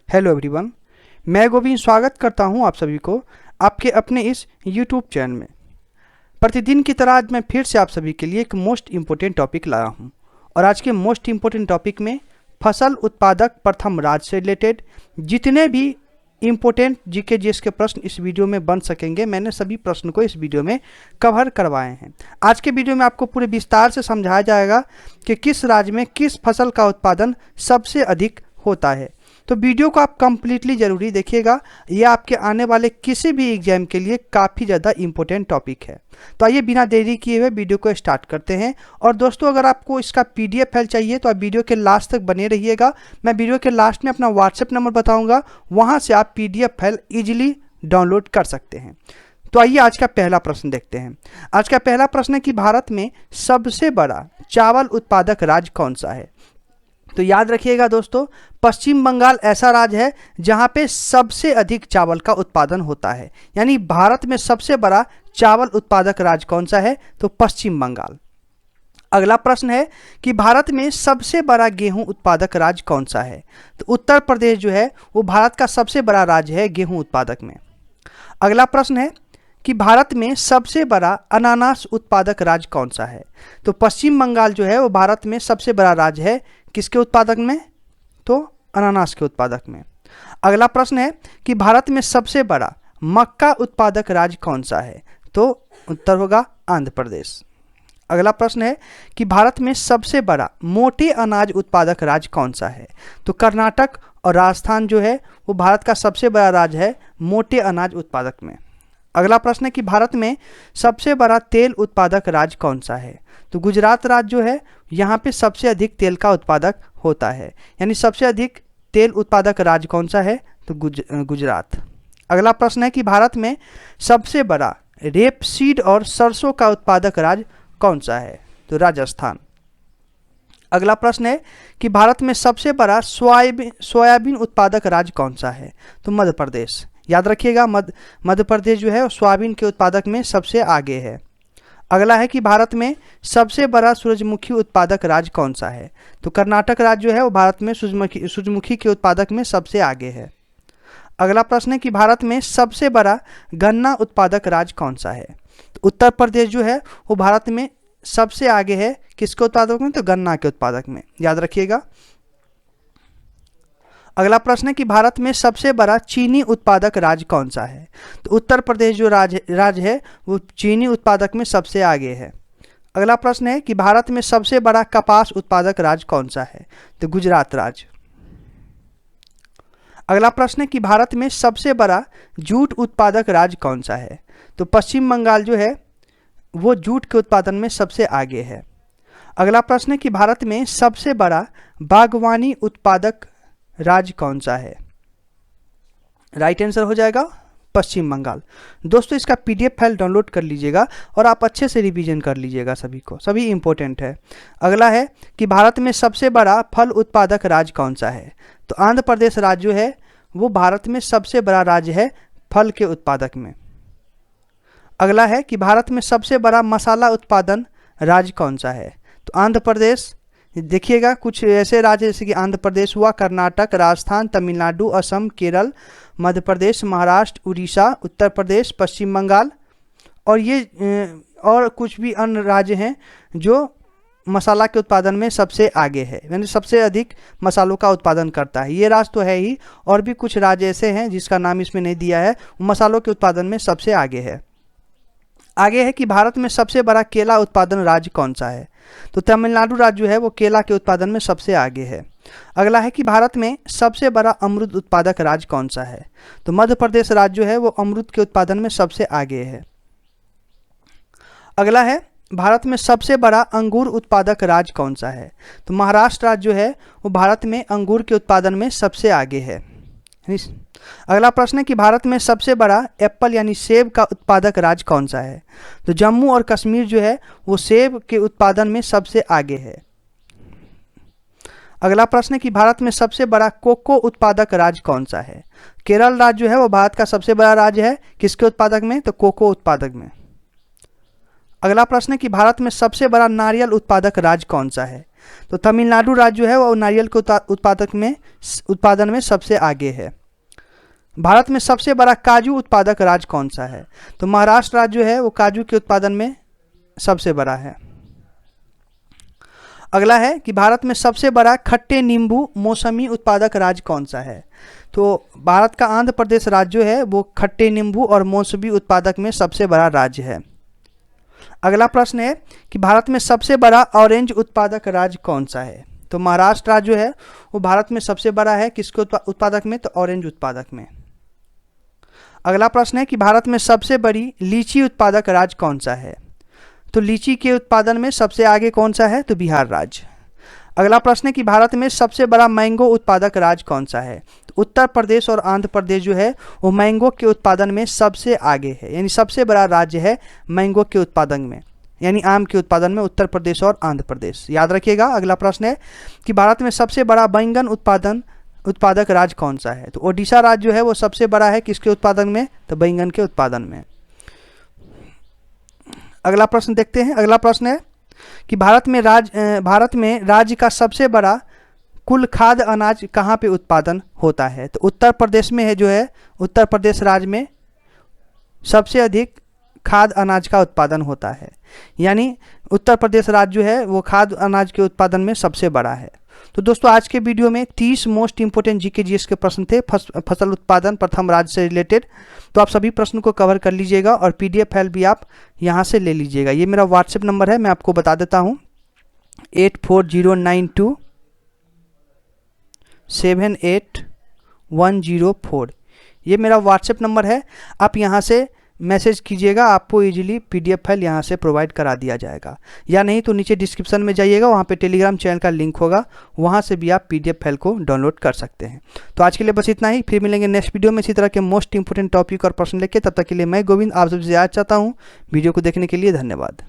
Hello everyone, मैं गोविंद स्वागत करता हूं आप सभी को आपके अपने इस यूट्यूब चैनल में। प्रतिदिन की तरह आज मैं फिर से आप सभी के लिए एक मोस्ट इम्पोर्टेंट टॉपिक लाया हूं और आज के मोस्ट इम्पोर्टेंट टॉपिक में फसल उत्पादक प्रथम राज्य से रिलेटेड जितने भी इम्पोर्टेंट जीके जीएस के प्रश्न इस वीडियो में बन सकेंगे, मैंने सभी प्रश्न को इस वीडियो में कवर करवाए हैं। आज के वीडियो में आपको पूरे विस्तार से समझाया जाएगा कि किस राज्य में किस फसल का उत्पादन सबसे अधिक होता है। तो वीडियो को आप कंप्लीटली जरूरी देखिएगा, ये आपके आने वाले किसी भी एग्जाम के लिए काफ़ी ज़्यादा इम्पोर्टेंट टॉपिक है। तो आइए बिना देरी किए हुए वीडियो को स्टार्ट करते हैं। और दोस्तों, अगर आपको इसका पीडीएफ फाइल चाहिए तो आप वीडियो के लास्ट तक बने रहिएगा। मैं वीडियो के लास्ट में अपना व्हाट्सएप नंबर बताऊँगा, वहाँ से आप पीडीएफ फाइल ईजिली डाउनलोड कर सकते हैं। तो आइए आज का पहला प्रश्न देखते हैं। आज का पहला प्रश्न है कि भारत में सबसे बड़ा चावल उत्पादक राज्य कौन सा है। तो याद रखिएगा दोस्तों, पश्चिम बंगाल ऐसा राज्य है जहां पे सबसे अधिक चावल का उत्पादन होता है। यानी भारत में सबसे बड़ा चावल उत्पादक राज्य कौन सा है, तो पश्चिम बंगाल। अगला प्रश्न है कि भारत में सबसे बड़ा गेहूं उत्पादक राज्य कौन सा है। तो उत्तर प्रदेश जो है वो भारत का सबसे बड़ा राज्य है गेहूं उत्पादक में। अगला प्रश्न है कि भारत में सबसे बड़ा अनानास उत्पादक राज्य कौन सा है। तो पश्चिम बंगाल जो है वो भारत में सबसे बड़ा राज्य है किसके उत्पादक में, तो अनानास के उत्पादक में। अगला प्रश्न है कि भारत में सबसे बड़ा मक्का उत्पादक राज्य कौन सा है। तो उत्तर होगा आंध्र प्रदेश। अगला प्रश्न है कि भारत में सबसे बड़ा मोटे अनाज उत्पादक राज्य कौन सा है। तो कर्नाटक और राजस्थान जो है वो भारत का सबसे बड़ा राज्य है मोटे अनाज उत्पादक में। अगला प्रश्न है कि भारत में सबसे बड़ा तेल उत्पादक राज्य कौन सा है। तो गुजरात राज्य जो है यहाँ पे सबसे अधिक तेल का उत्पादक होता है। यानी सबसे अधिक तेल उत्पादक राज्य कौन सा है, तो गुजरात। अगला प्रश्न है कि भारत में सबसे बड़ा रेपसीड और सरसों का उत्पादक राज्य कौन सा है, तो राजस्थान। अगला प्रश्न है कि भारत में सबसे बड़ा सोयाबीन उत्पादक राज्य कौन सा है, तो मध्य प्रदेश। याद रखिएगा, मध्य प्रदेश जो है सोयाबीन के उत्पादक में सबसे आगे है। अगला है कि भारत में सबसे बड़ा सूरजमुखी उत्पादक राज्य कौन सा है। तो कर्नाटक राज्य जो है वो भारत में सूरजमुखी के उत्पादक में सबसे आगे है। अगला प्रश्न है कि भारत में सबसे बड़ा गन्ना उत्पादक राज्य कौन सा है। तो उत्तर प्रदेश जो है वो भारत में सबसे आगे है किसके उत्पादक में, तो गन्ना के उत्पादक में। याद रखिएगा। अगला प्रश्न है कि भारत में सबसे बड़ा चीनी उत्पादक राज्य कौन सा है। तो उत्तर प्रदेश जो राज्य है वो चीनी उत्पादक में सबसे आगे है। अगला प्रश्न है कि भारत में सबसे बड़ा कपास उत्पादक राज्य कौन सा है, तो गुजरात राज्य। अगला प्रश्न है कि भारत में सबसे बड़ा जूट उत्पादक राज्य कौन सा है। तो पश्चिम बंगाल जो है वो जूट के उत्पादन में सबसे आगे है। अगला प्रश्न है कि भारत में सबसे बड़ा बागवानी उत्पादक राज्य कौन सा है। राइट आंसर हो जाएगा पश्चिम बंगाल। दोस्तों, इसका पीडीएफ फाइल डाउनलोड कर लीजिएगा और आप अच्छे से रिवीजन कर लीजिएगा, सभी इंपॉर्टेंट है। अगला है कि भारत में सबसे बड़ा फल उत्पादक राज्य कौन सा है। तो आंध्र प्रदेश राज्य जो है वो भारत में सबसे बड़ा राज्य है फल के उत्पादक में। अगला है कि भारत में सबसे बड़ा मसाला उत्पादन राज्य कौन सा है। तो आंध्र प्रदेश। देखिएगा, कुछ ऐसे राज्य जैसे कि आंध्र प्रदेश हुआ, कर्नाटक, राजस्थान, तमिलनाडु, असम, केरल, मध्य प्रदेश, महाराष्ट्र, उड़ीसा, उत्तर प्रदेश, पश्चिम बंगाल और ये और कुछ भी अन्य राज्य हैं जो मसाला के उत्पादन में सबसे आगे है, यानी सबसे अधिक मसालों का उत्पादन करता है। ये राज्य तो है ही, और भी कुछ राज्य ऐसे हैं जिसका नाम इसमें नहीं दिया है, मसालों के उत्पादन में सबसे आगे है। आगे है कि भारत में सबसे बड़ा केला उत्पादन राज्य कौन सा है। तो तमिलनाडु राज्य जो है वो केला के उत्पादन में सबसे आगे है। अगला है कि भारत में सबसे बड़ा अमरूद उत्पादक राज्य कौन सा है। तो मध्य प्रदेश राज्य जो है वो अमरूद के उत्पादन में सबसे आगे है। अगला है भारत में सबसे बड़ा अंगूर उत्पादक राज्य कौन सा है। तो महाराष्ट्र राज्य जो है वो भारत में अंगूर के उत्पादन में सबसे आगे है। अगला प्रश्न है कि भारत में सबसे बड़ा एप्पल यानी सेब का उत्पादक राज्य कौन सा है। तो जम्मू और कश्मीर जो है वो सेब के उत्पादन में सबसे आगे है। अगला प्रश्न है कि भारत में सबसे बड़ा कोको उत्पादक राज्य कौन सा है। केरल राज्य जो है वो भारत का सबसे बड़ा राज्य है किसके उत्पादक में, तो कोको उत्पादक में। अगला प्रश्न है कि भारत में सबसे बड़ा नारियल उत्पादक राज्य कौन सा है? तो तमिलनाडु राज्य जो है वो नारियल के उत्पादन में सबसे आगे है। भारत में सबसे बड़ा काजू उत्पादक राज्य कौन सा है? तो महाराष्ट्र राज्य जो है वो काजू के उत्पादन में सबसे बड़ा है। अगला है कि भारत में सबसे बड़ा खट्टे नींबू मौसमी उत्पादक राज्य कौन सा है? तो भारत का आंध्र प्रदेश राज्य जो है वो खट्टे नींबू और मौसमी उत्पादक में सबसे बड़ा राज्य है। अगला प्रश्न है कि भारत में सबसे बड़ा ऑरेंज उत्पादक राज्य कौन सा है? तो महाराष्ट्र राज्य जो है वो भारत में सबसे बड़ा है। किसके उत्पादक में? तो ऑरेंज उत्पादक में। अगला प्रश्न है कि भारत में सबसे बड़ी लीची उत्पादक राज्य कौन सा है? तो लीची के उत्पादन में सबसे आगे कौन सा है? तो बिहार राज्य। अगला प्रश्न है कि भारत में सबसे बड़ा मैंगो उत्पादक राज्य कौन सा है? तो उत्तर प्रदेश और आंध्र प्रदेश जो है वो मैंगो के उत्पादन में सबसे आगे है, यानी सबसे बड़ा राज्य है मैंगो के उत्पादन में, यानी आम के उत्पादन में उत्तर प्रदेश और आंध्र प्रदेश, याद रखिएगा। अगला प्रश्न है कि भारत में सबसे बड़ा बैंगन उत्पादक राज्य कौन सा है? तो ओडिशा राज्य जो है वो सबसे बड़ा है। किसके उत्पादन में? तो बैंगन के उत्पादन में। अगला प्रश्न देखते हैं। अगला प्रश्न है कि भारत में राज्य का सबसे बड़ा कुल खाद्य अनाज कहाँ पे उत्पादन होता है? तो उत्तर प्रदेश में है, जो है उत्तर प्रदेश राज्य में सबसे अधिक खाद्य अनाज का उत्पादन होता है, यानी उत्तर प्रदेश राज्य जो है वो खाद्य अनाज के उत्पादन में सबसे बड़ा है। तो दोस्तों आज के वीडियो में 30 मोस्ट इंपोर्टेंट जीके जीएस के प्रश्न थे फसल उत्पादन प्रथम राज्य से रिलेटेड। तो आप सभी प्रश्न को कवर कर लीजिएगा और पीडीएफ फाइल भी आप यहाँ से ले लीजिएगा। ये मेरा व्हाट्सएप नंबर है, मैं आपको बता देता हूँ 8409278104। ये मेरा व्हाट्सएप नंबर है, आप यहाँ से मैसेज कीजिएगा, आपको इजीली पीडीएफ फाइल यहाँ से प्रोवाइड करा दिया जाएगा। या नहीं तो नीचे डिस्क्रिप्शन में जाइएगा, वहाँ पे टेलीग्राम चैनल का लिंक होगा, वहाँ से भी आप पीडीएफ फाइल को डाउनलोड कर सकते हैं। तो आज के लिए बस इतना ही, फिर मिलेंगे नेक्स्ट वीडियो में इसी तरह के मोस्ट इंपोर्टेंट टॉपिक और प्रश्न लेके। तब तक के लिए मैं गोविंद आप सबसे याद चाहता हूँ। वीडियो को देखने के लिए धन्यवाद।